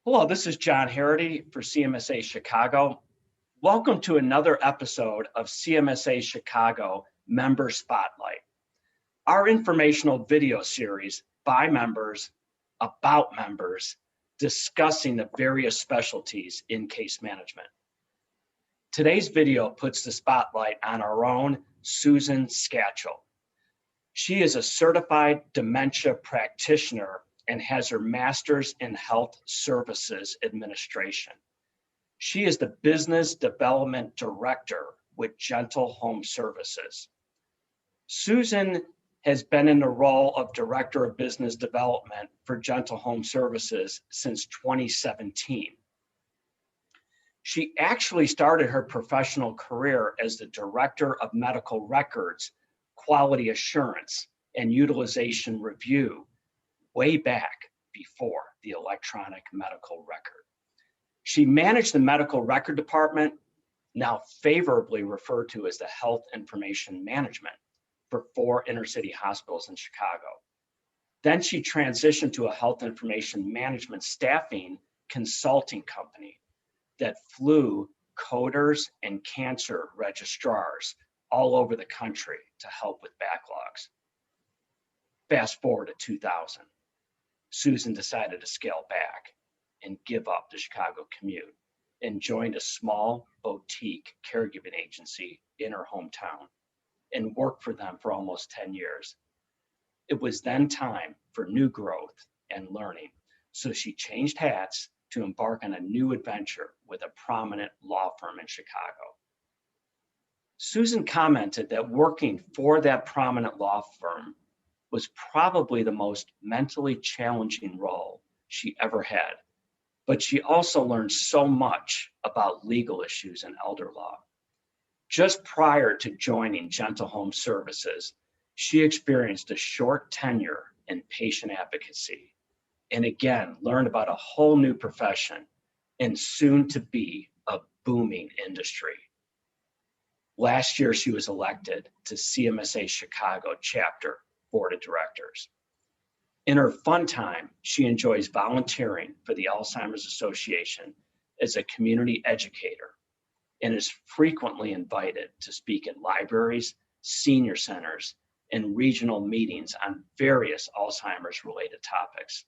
Hello, this is John Harity for CMSA Chicago. Welcome to another episode of CMSA Chicago Member Spotlight, our informational video series by members, about members, discussing the various specialties in case management. Today's video puts the spotlight on our own Susan Scatchell. She is a certified dementia practitioner and has her master's in health services administration. She is the business development director with Gentle Home Services. Susan has been in the role of director of business development for Gentle Home Services since 2017. She actually started her professional career as the director of medical records, quality assurance, and utilization review way back before the electronic medical record. She managed the medical record department, now favorably referred to as the Health Information Management, for 4 inner-city hospitals in Chicago. Then she transitioned to a health information management staffing consulting company that flew coders and cancer registrars all over the country to help with backlogs. Fast forward to 2000. Susan decided to scale back and give up the Chicago commute and joined a small boutique caregiving agency in her hometown and worked for them for almost 10 years. It was then time for new growth and learning, so she changed hats to embark on a new adventure with a prominent law firm in Chicago. Susan commented that working for that prominent law firm was probably the most mentally challenging role she ever had, but she also learned so much about legal issues and elder law. Just prior to joining Gentle Home Services, she experienced a short tenure in patient advocacy and again learned about a whole new profession and soon to be a booming industry. Last year, she was elected to CMSA Chicago Chapter Board of Directors. In her fun time, she enjoys volunteering for the Alzheimer's Association as a community educator and is frequently invited to speak at libraries, senior centers, and regional meetings on various Alzheimer's-related topics.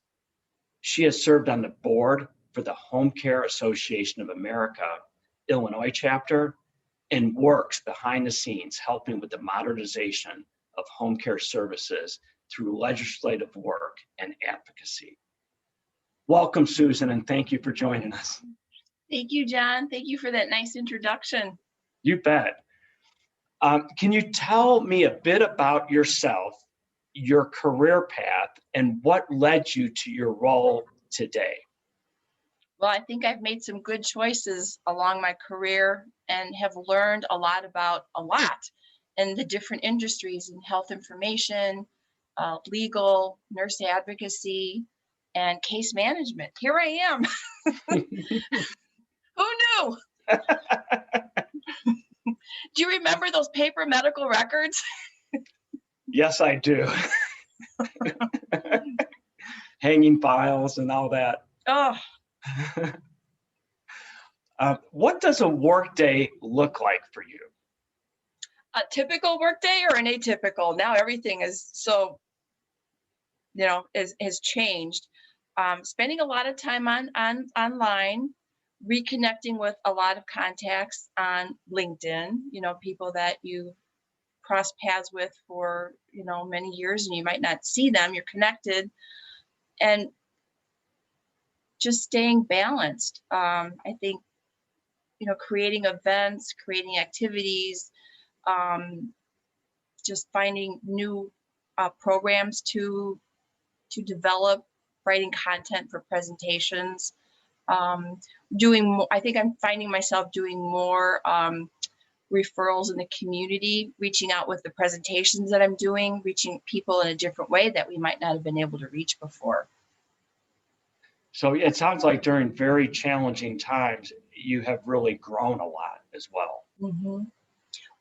She has served on the board for the Home Care Association of America, Illinois chapter, and works behind the scenes helping with the modernization of home care services through legislative work and advocacy. Welcome, Susan, and thank you for joining us. Thank you, John. Thank you for that nice introduction. You bet. Can you tell me a bit about yourself, your career path, and what led you to your role today? Well, I think I've made some good choices along my career and have learned a lot about a lot in the different industries in health information, legal, nurse advocacy, and case management. Here I am. Who knew? Do you remember those paper medical records? Yes, I do. Hanging files and all that. Oh, What does a workday look like for you? a typical workday or an atypical? Now everything is so, has changed. Spending a lot of time online, reconnecting with a lot of contacts on LinkedIn, people that you cross paths with for, many years and you might not see them, you're connected, and just staying balanced. I think, creating events, creating activities, just finding new programs to develop, writing content for presentations, I think I'm finding myself doing more referrals in the community, reaching out with the presentations that I'm doing, reaching people in a different way that we might not have been able to reach before. So it sounds like during very challenging times, you have really grown a lot as well. Mm-hmm.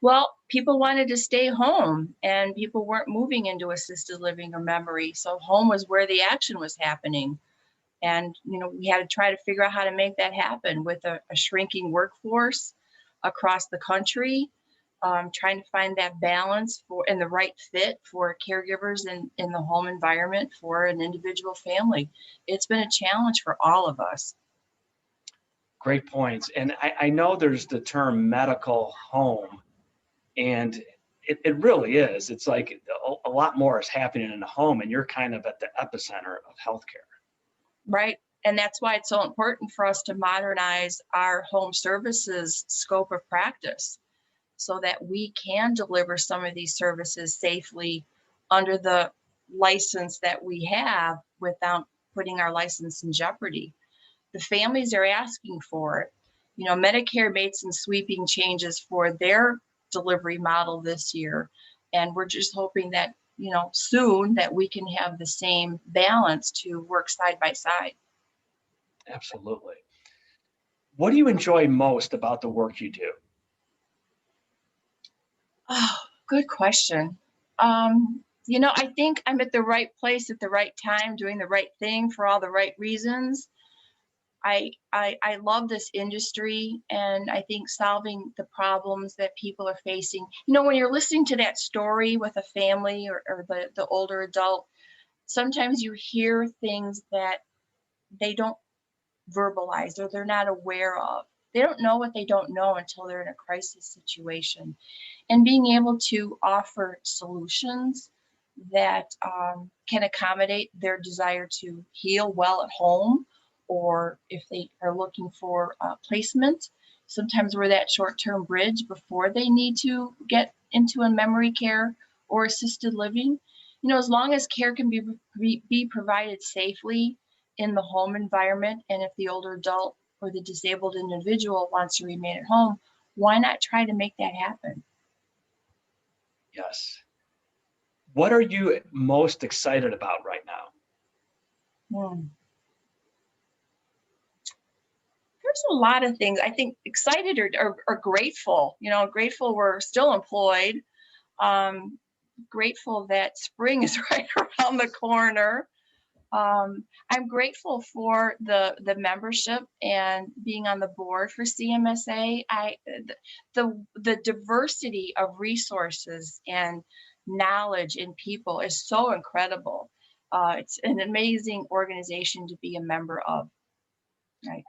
Well, people wanted to stay home and people weren't moving into assisted living or memory. So home was where the action was happening. And, we had to try to figure out how to make that happen with a shrinking workforce across the country, trying to find that balance for and the right fit for caregivers in the home environment for an individual family. It's been a challenge for all of us. Great points. And I know there's the term medical home, and it really is. It's like a lot more is happening in the home, and you're kind of at the epicenter of healthcare. Right. And that's why it's so important for us to modernize our home services scope of practice so that we can deliver some of these services safely under the license that we have without putting our license in jeopardy. The families are asking for it. Medicare made some sweeping changes for their delivery model this year, and we're just hoping that, soon that we can have the same balance to work side by side. Absolutely. What do you enjoy most about the work you do? Oh, good question. I think I'm at the right place at the right time, doing the right thing for all the right reasons. I love this industry, and I think solving the problems that people are facing. When you're listening to that story with a family or the older adult, sometimes you hear things that they don't verbalize or they're not aware of. They don't know what they don't know until they're in a crisis situation. And being able to offer solutions that can accommodate their desire to heal well at home, or if they are looking for placement, sometimes we're that short-term bridge before they need to get into a memory care or assisted living. As long as care can be provided safely in the home environment, and if the older adult or the disabled individual wants to remain at home, why not try to make that happen? Yes. What are you most excited about right now? Hmm. There's a lot of things. I think excited or grateful. Grateful we're still employed. Um, Grateful that spring is right around the corner. I'm grateful for the membership and being on the board for CMSA. The diversity of resources and knowledge in people is so incredible. It's an amazing organization to be a member of.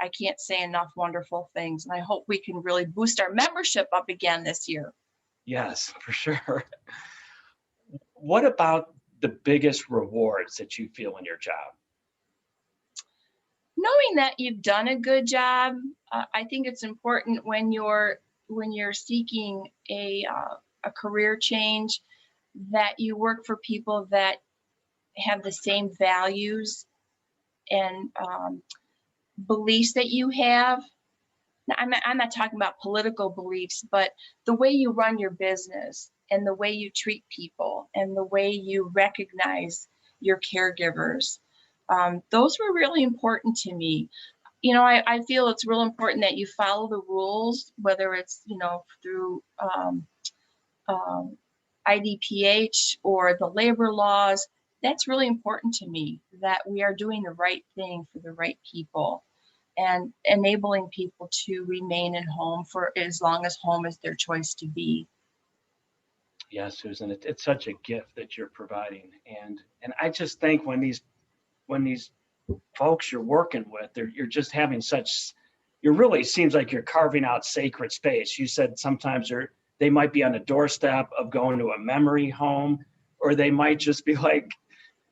I can't say enough wonderful things, and I hope we can really boost our membership up again this year. Yes, for sure. What about the biggest rewards that you feel in your job? Knowing that you've done a good job, I think it's important when you're seeking a career change that you work for people that have the same values and beliefs that you have. Now, I'm not talking about political beliefs, but the way you run your business and the way you treat people and the way you recognize your caregivers. Those were really important to me. I feel it's real important that you follow the rules, whether it's, through um, IDPH or the labor laws. That's really important to me that we are doing the right thing for the right people and enabling people to remain at home for as long as home is their choice to be. Yes, Susan, it's such a gift that you're providing, and I just think when these folks you're working with, you're just having such, you really seems like you're carving out sacred space. You said sometimes they might be on the doorstep of going to a memory home, or they might just be like,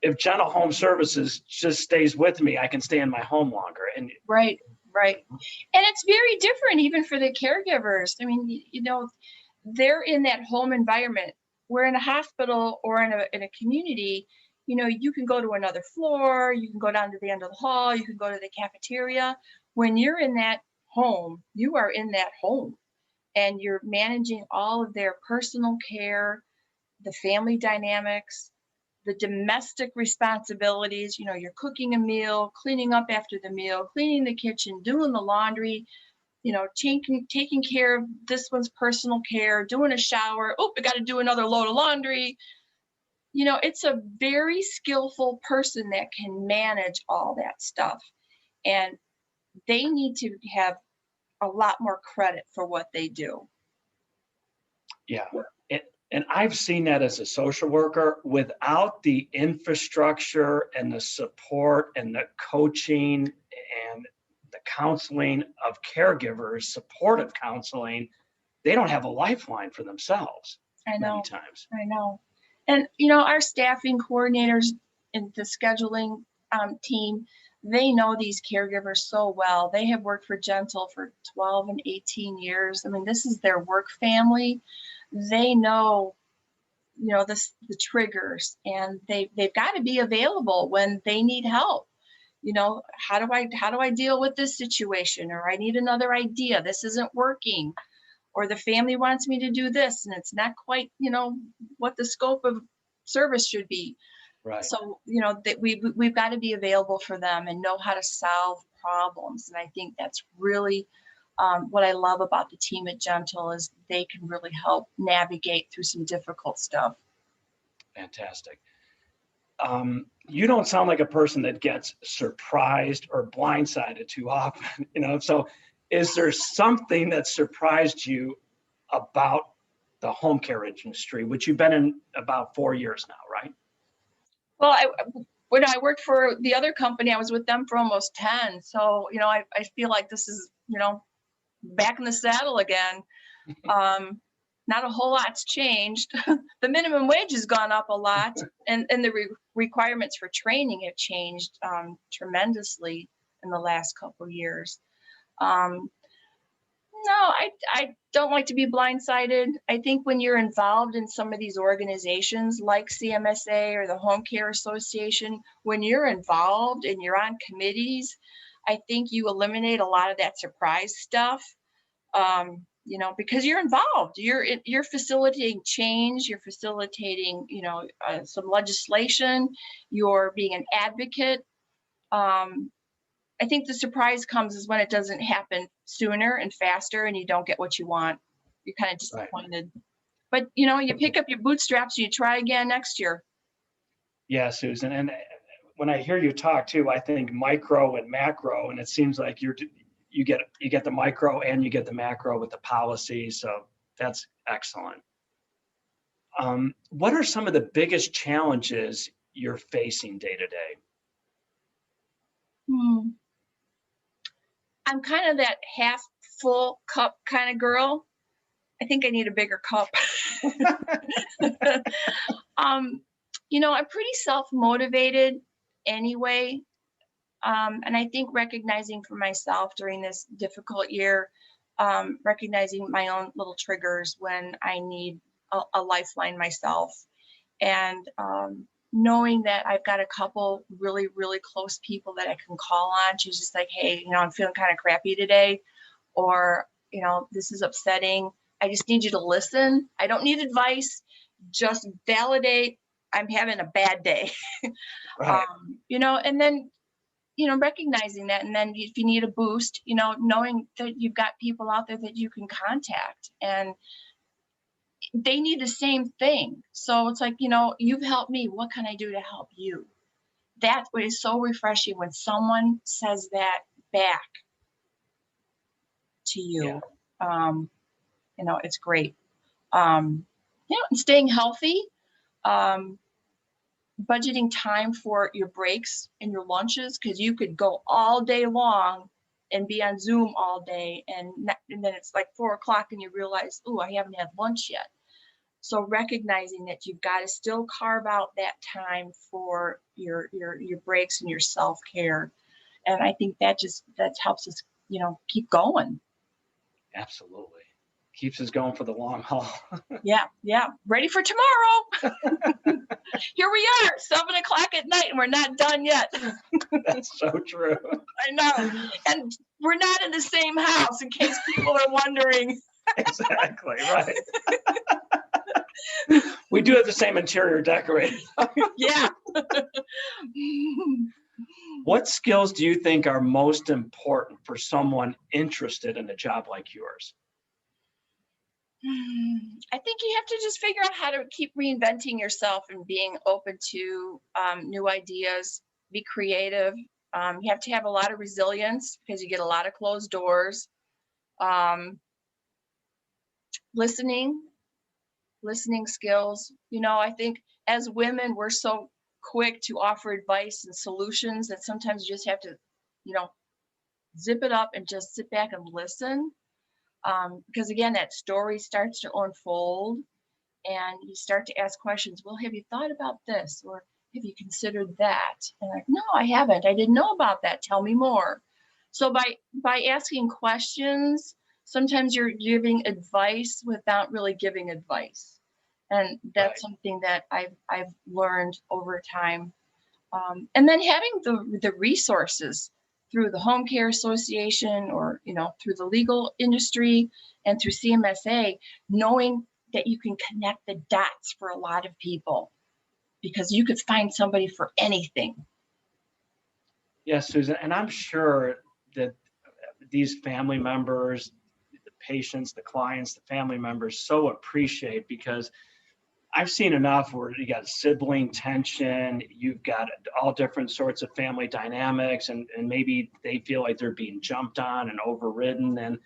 if Gentle Home Services just stays with me, I can stay in my home longer. And Right, right. And it's very different even for the caregivers. I mean, they're in that home environment. We're in a hospital or in a community, you can go to another floor, you can go down to the end of the hall, you can go to the cafeteria. When you're in that home, you are in that home and you're managing all of their personal care, the family dynamics, the domestic responsibilities. You're cooking a meal, cleaning up after the meal, cleaning the kitchen, doing the laundry, taking care of this one's personal care, doing a shower. Oh, I got to do another load of laundry. It's a very skillful person that can manage all that stuff. And they need to have a lot more credit for what they do. Yeah. And I've seen that as a social worker, without the infrastructure and the support and the coaching and the counseling of caregivers, supportive counseling, they don't have a lifeline for themselves. I know. Many times. I know. And, our staffing coordinators and the scheduling team, they know these caregivers so well. They have worked for Gentle for 12 and 18 years. I mean, this is their work family. They know, the triggers, and they've got to be available when they need help. How do I deal with this situation? Or I need another idea. This isn't working. Or the family wants me to do this, and it's not quite, what the scope of service should be. Right. So, that we've got to be available for them and know how to solve problems. And I think that's really what I love about the team at Gentle, is they can really help navigate through some difficult stuff. Fantastic. You don't sound like a person that gets surprised or blindsided too often, so is there something that surprised you about the home care industry, which you've been in about 4 years now, right? Well, when I worked for the other company, I was with them for almost 10. So, I feel like this is, back in the saddle again. Not a whole lot's changed. The minimum wage has gone up a lot, and the requirements for training have changed tremendously in the last couple of years. No, I don't like to be blindsided. I think when you're involved in some of these organizations like CMSA or the Home Care Association, when you're involved and you're on committees, I think you eliminate a lot of that surprise stuff. Because you're involved, you're facilitating change, you're facilitating, some legislation, you're being an advocate. I think the surprise comes is when it doesn't happen sooner and faster, and you don't get what you want. You're kind of disappointed. Right. But you pick up your bootstraps and you try again next year. Yeah, Susan. And when I hear you talk too, I think micro and macro, and it seems like you get the micro and you get the macro with the policy. So that's excellent. What are some of the biggest challenges you're facing day to day? I'm kind of that half full cup kind of girl. I think I need a bigger cup. I'm pretty self-motivated anyway. And I think recognizing for myself during this difficult year, recognizing my own little triggers when I need a lifeline myself, and knowing that I've got a couple really, really close people that I can call on. She's just like, hey, I'm feeling kind of crappy today, or, this is upsetting. I just need you to listen. I don't need advice. Just validate. I'm having a bad day. Right. And then, recognizing that. And then if you need a boost, knowing that you've got people out there that you can contact, and they need the same thing. So it's like, you've helped me. What can I do to help you? That's what is so refreshing when someone says that back to you. Yeah. It's great. And staying healthy, budgeting time for your breaks and your lunches, because you could go all day long and be on Zoom all day, and then it's like 4:00 and you realize, oh, I haven't had lunch yet. So recognizing that you've got to still carve out that time for your breaks and your self-care. And I think that helps us, keep going. Absolutely. Keeps us going for the long haul. Yeah. Ready for tomorrow. Here we are, 7:00 at night, and we're not done yet. That's so true. I know. And we're not in the same house, in case people are wondering. Exactly, right. We do have the same interior decorating. Yeah. What skills do you think are most important for someone interested in a job like yours? I think you have to just figure out how to keep reinventing yourself and being open to new ideas, be creative. You have to have a lot of resilience because you get a lot of closed doors. Um, listening, listening skills. I think as women, we're so quick to offer advice and solutions that sometimes you just have to, you know, zip it up and just sit back and listen. Because again, that story starts to unfold and you start to ask questions. Well, have you thought about this? Or have you considered that? And like, no, I haven't. I didn't know about that. Tell me more. So by asking questions, sometimes you're giving advice without really giving advice. And that's Right. something that I've learned over time. And then having the resources through the Home Care Association or through the legal industry and through CMSA, knowing that you can connect the dots for a lot of people because you could find somebody for anything. Yes, Susan, and I'm sure that these family members, the patients, the clients, the family members so appreciate because I've seen enough where you got sibling tension, you've got all different sorts of family dynamics, and maybe they feel like they're being jumped on and overridden. And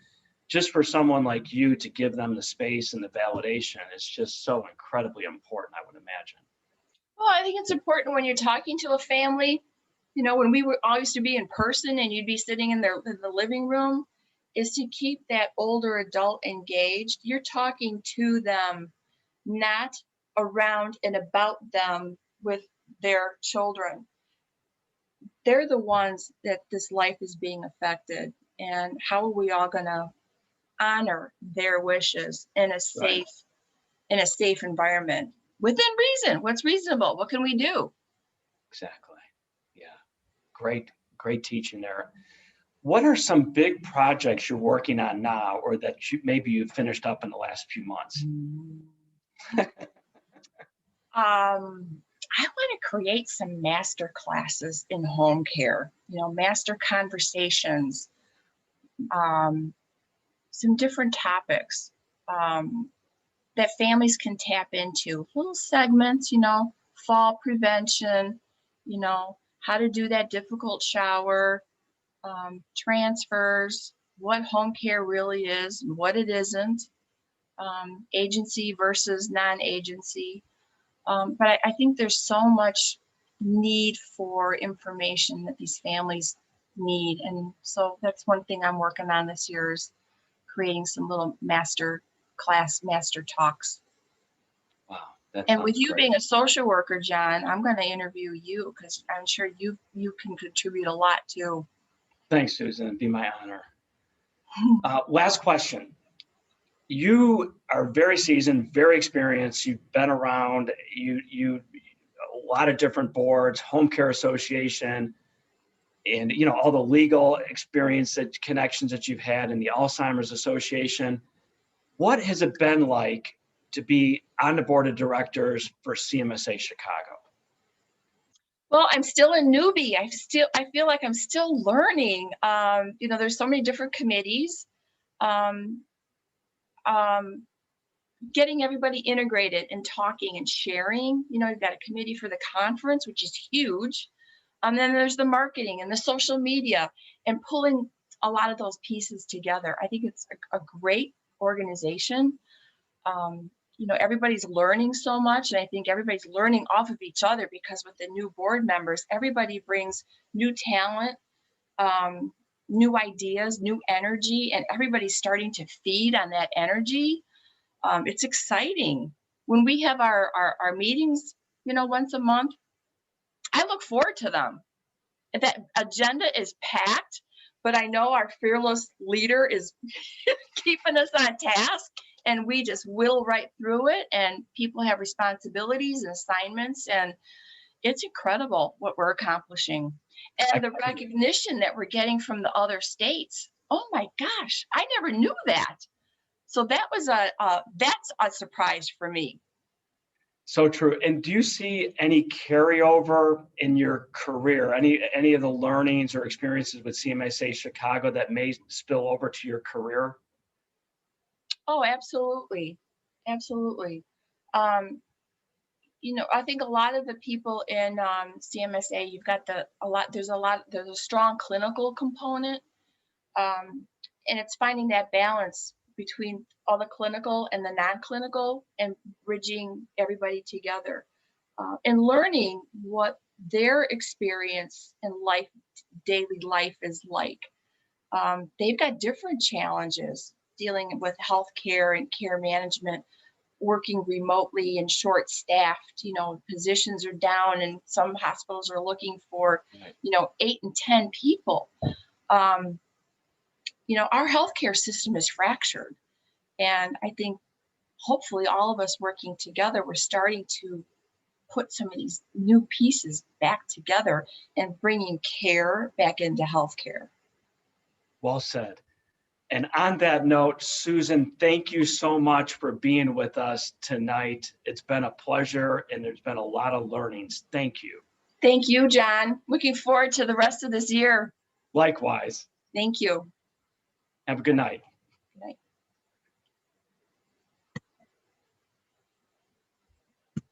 just for someone like you to give them the space and the validation is just so incredibly important, I would imagine. Well, I think it's important when you're talking to a family, when we were all used to be in person and you'd be sitting in the living room, is to keep that older adult engaged. You're talking to them, not around and about them with their children. They're the ones that this life is being affected. And how are we all going to honor their wishes Right. in a safe environment within reason? What's reasonable? What can we do? Exactly. Yeah. Great, great teaching there. What are some big projects you're working on now or that maybe you finished up in the last few months? I want to create some master classes in home care, master conversations, um, some different topics that families can tap into, little segments, fall prevention, how to do that difficult shower, transfers, what home care really is and what it isn't, agency versus non agency. But I think there's so much need for information that these families need. And so that's one thing I'm working on this year is creating some little master class, master talks. Wow, that And with sounds you great. being a social worker, John, I'm going to interview you because I'm sure you can contribute a lot too. Thanks, Susan. It'd be my honor. Last question. You are very seasoned, very experienced. You've been around. You a lot of different boards, Home Care Association, and all the legal experience that connections that you've had in the Alzheimer's Association. What has it been like to be on the board of directors for CMSA Chicago? Well, I'm still a newbie. I feel like I'm still learning. There's so many different committees. Um, um, Getting everybody integrated and talking and sharing. You've got a committee for the conference, which is huge. Then there's the marketing and the social media and pulling a lot of those pieces together. I think it's a great organization. Everybody's learning so much, and I think everybody's learning off of each other because with the new board members, everybody brings new talent, um, new ideas, new energy, and everybody's starting to feed on that energy. It's exciting. When we have our meetings, once a month, I look forward to them. That agenda is packed, but I know our fearless leader is keeping us on task and we just will right through it. And people have responsibilities and assignments, and it's incredible what we're accomplishing. I And the recognition that we're getting from the other states. Oh my gosh, I never knew that. So that was that's a surprise for me. So true. And do you see any carryover in your career, any of the learnings or experiences with CMSA Chicago that may spill over to your career? Oh, absolutely. Absolutely. Um, I think a lot of the people in CMSA, you've got there's a strong clinical component. Um, and it's finding that balance between all the clinical and the non-clinical and bridging everybody together and learning what their experience in life, daily life is like. They've got different challenges dealing with healthcare and care management, working remotely and short staffed, positions are down and some hospitals are looking for, Right. 8 and 10 people. Um, our healthcare system is fractured. And I think hopefully all of us working together, we're starting to put some of these new pieces back together and bringing care back into healthcare. Well said. And on that note, Susan, thank you so much for being with us tonight. It's been a pleasure and there's been a lot of learnings. Thank you. Thank you, John. Looking forward to the rest of this year. Likewise. Thank you. Have a good night.